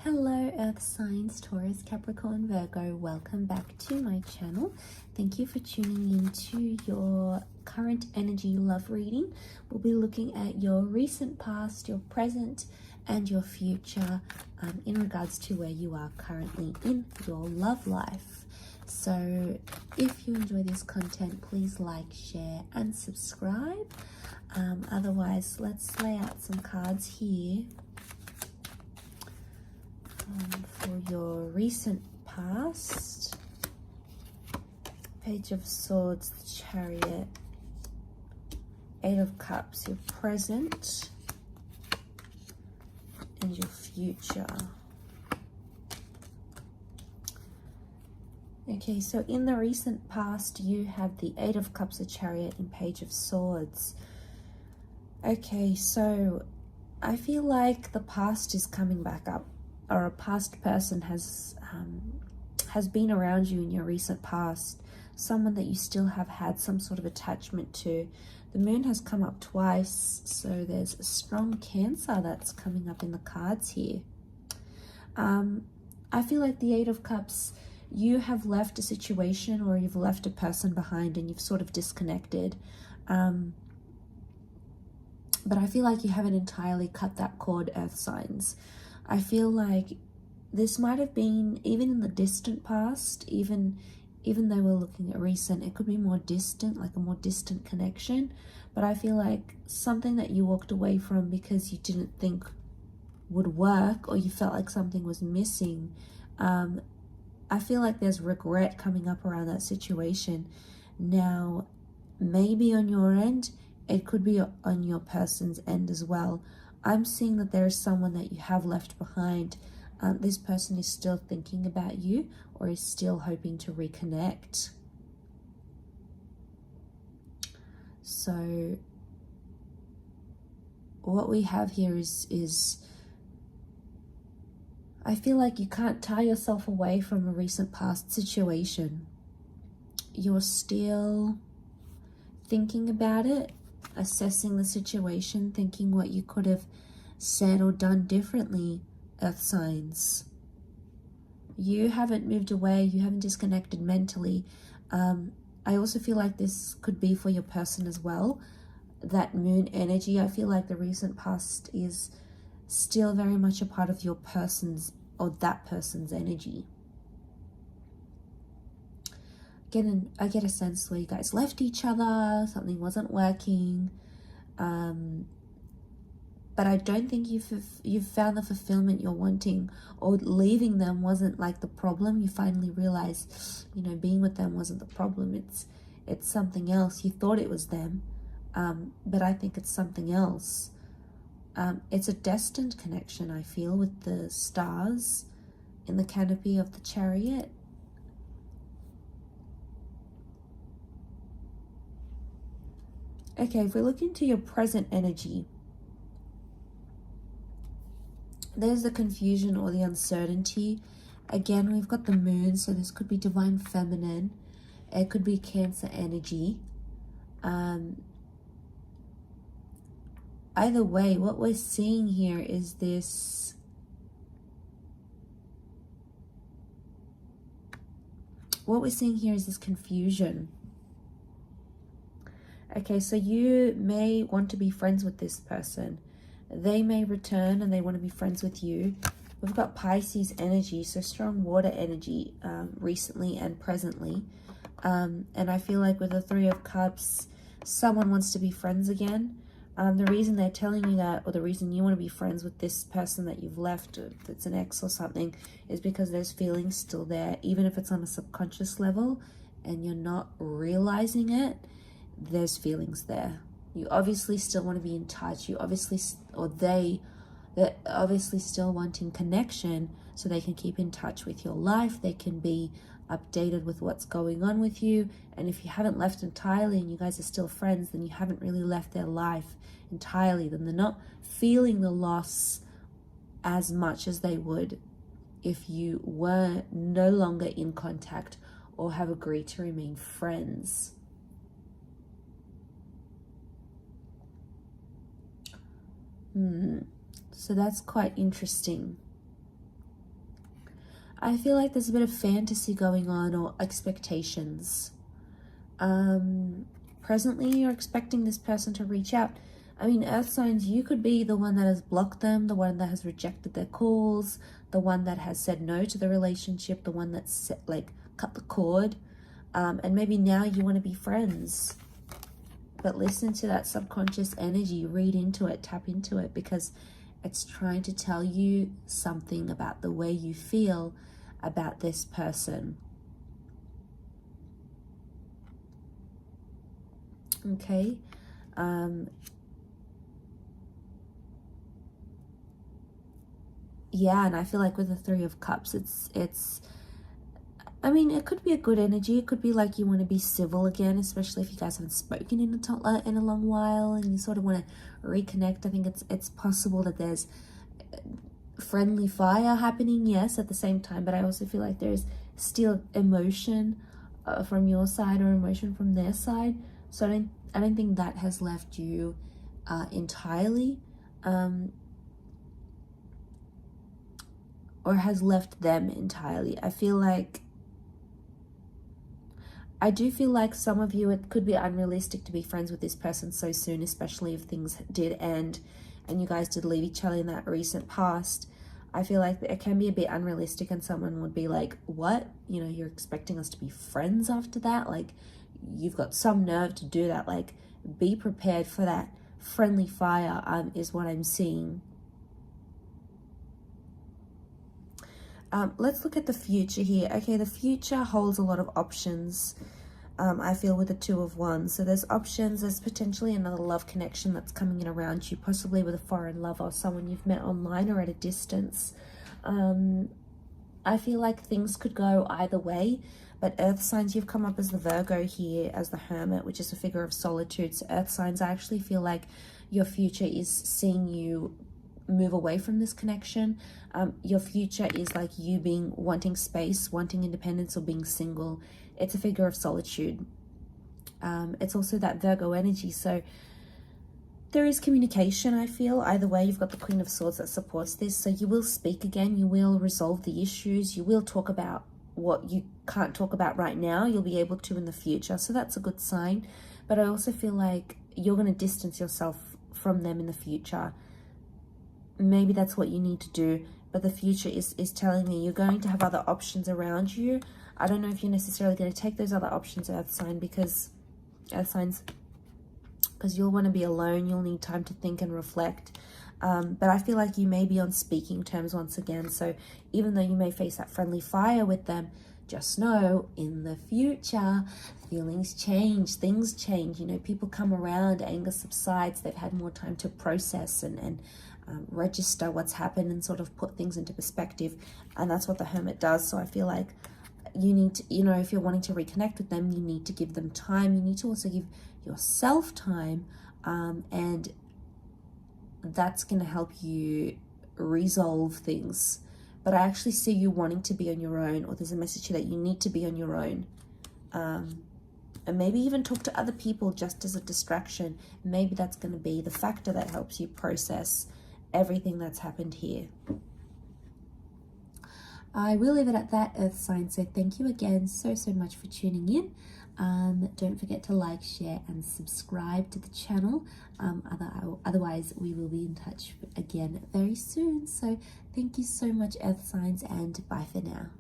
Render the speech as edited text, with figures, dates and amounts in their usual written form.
Hello Earth signs, Taurus, Capricorn, Virgo. Welcome back to my channel. Thank you for tuning in to your current energy love reading. We'll be looking at your recent past, your present, and your future in regards to where you are currently in your love life. So if you enjoy this content, please like, share, and subscribe. Otherwise, let's lay out some cards here for your recent past. Page of Swords, the Chariot, Eight of Cups, your present, and your future. Okay, so in the recent past, you have the Eight of Cups, a Chariot, and Page of Swords. Okay, so I feel like the past is coming back up, or a past person has been around you in your recent past, someone that you still have had some sort of attachment to. The moon has come up twice, so there's a strong Cancer that's coming up in the cards here. I feel like the Eight of Cups, you have left a situation or you've left a person behind and you've sort of disconnected. But I feel like you haven't entirely cut that cord, Earth signs. I feel like this might have been, even in the distant past, even though we're looking at recent, it could be more distant, like a more distant connection. But I feel like something that you walked away from because you didn't think would work, or you felt like something was missing. I feel like there's regret coming up around that situation. Now, maybe on your end, it could be on your person's end as well. I'm seeing that there is someone that you have left behind. This person is still thinking about you or is still hoping to reconnect. So what we have here is I feel like you can't tie yourself away from a recent past situation. You're still thinking about it, assessing the situation, thinking what you could have said or done differently, Earth signs. You haven't moved away, you haven't disconnected mentally. I also feel like this could be for your person as well. That moon energy, I feel like the recent past is still very much a part of your person's or that person's energy. I get a sense where you guys left each other, something wasn't working, but I don't think you've found the fulfillment you're wanting, or leaving them wasn't like the problem. You finally realize, being with them wasn't the problem. It's something else. You thought it was them, but I think it's something else. It's a destined connection, I feel, with the stars in the canopy of the Chariot. Okay, if we look into your present energy, there's the confusion or the uncertainty. Again, we've got the moon, so this could be divine feminine. It could be Cancer energy. Either way, what we're seeing here is this confusion. Okay, so you may want to be friends with this person. They may return and they want to be friends with you. We've got Pisces energy, so strong water energy, recently and presently. And I feel like with the Three of Cups, someone wants to be friends again. The reason they're telling you that, or the reason you want to be friends with this person that you've left, that's an ex or something, is because there's feelings still there, even if it's on a subconscious level and you're not realizing it. There's feelings there. You obviously still want to be in touch. They're obviously still wanting connection so they can keep in touch with your life. They can be updated with what's going on with you. And if you haven't left entirely and you guys are still friends, then you haven't really left their life entirely. Then they're not feeling the loss as much as they would if you were no longer in contact or have agreed to remain friends. So that's quite interesting. I feel like there's a bit of fantasy going on, or expectations. Presently, you're expecting this person to reach out. I mean, earth signs, you could be the one that has blocked them, the one that has rejected their calls, the one that has said no to the relationship, the one that's cut the cord. And maybe now you want to be friends. But listen to that subconscious energy, read into it, tap into it, because it's trying to tell you something about the way you feel about this person. Okay. Yeah, and I feel like with the Three of Cups, I mean, it could be a good energy. It could be like you want to be civil again, especially if you guys haven't spoken in a long while and you sort of want to reconnect. I think it's possible that there's friendly fire happening, yes, at the same time, but I also feel like there's still emotion from your side or emotion from their side. So I don't think that has left you entirely, or has left them entirely. I do feel like some of you, it could be unrealistic to be friends with this person so soon, especially if things did end and you guys did leave each other in that recent past. I feel like it can be a bit unrealistic, and someone would be like, what? You know, you're expecting us to be friends after that? Like, you've got some nerve to do that. Like, be prepared for that friendly fire, is what I'm seeing. Let's look at the future here. Okay, the future holds a lot of options, I feel, with the Two of Wands. So there's options. There's potentially another love connection that's coming in around you, possibly with a foreign lover, someone you've met online or at a distance. I feel like things could go either way, but earth signs, you've come up as the Virgo here, as the Hermit, which is a figure of solitude. So earth signs, I actually feel like your future is seeing you move away from this connection. Your future is like you wanting space, wanting independence, or being single. It's a figure of solitude. It's also that Virgo energy, so there is communication, I feel. Either way, you've got the Queen of Swords that supports this, so you will speak again, you will resolve the issues, you will talk about what you can't talk about right now, you'll be able to in the future, so that's a good sign. But I also feel like you're going to distance yourself from them in the future. Maybe that's what you need to do, but the future is telling me you're going to have other options around you. I don't know if you're necessarily going to take those other options, earth signs, because you'll want to be alone. You'll need time to think and reflect. But I feel like you may be on speaking terms once again. So even though you may face that friendly fire with them, just know in the future, feelings change, things change. You know, people come around, anger subsides. They've had more time to process and register what's happened and sort of put things into perspective. And that's what the Hermit does. So I feel like you need to, you know, if you're wanting to reconnect with them, you need to give them time. You need to also give yourself time, and that's going to help you resolve things. But I actually see you wanting to be on your own, or there's a message here that you need to be on your own, and maybe even talk to other people just as a distraction. Maybe that's going to be the factor that helps you process everything that's happened here. I will leave it at that, earth sign. So thank you again so much for tuning in. Don't forget to like, share and subscribe to the channel. Otherwise we will be in touch again very soon. So thank you so much, earth signs, and bye for now.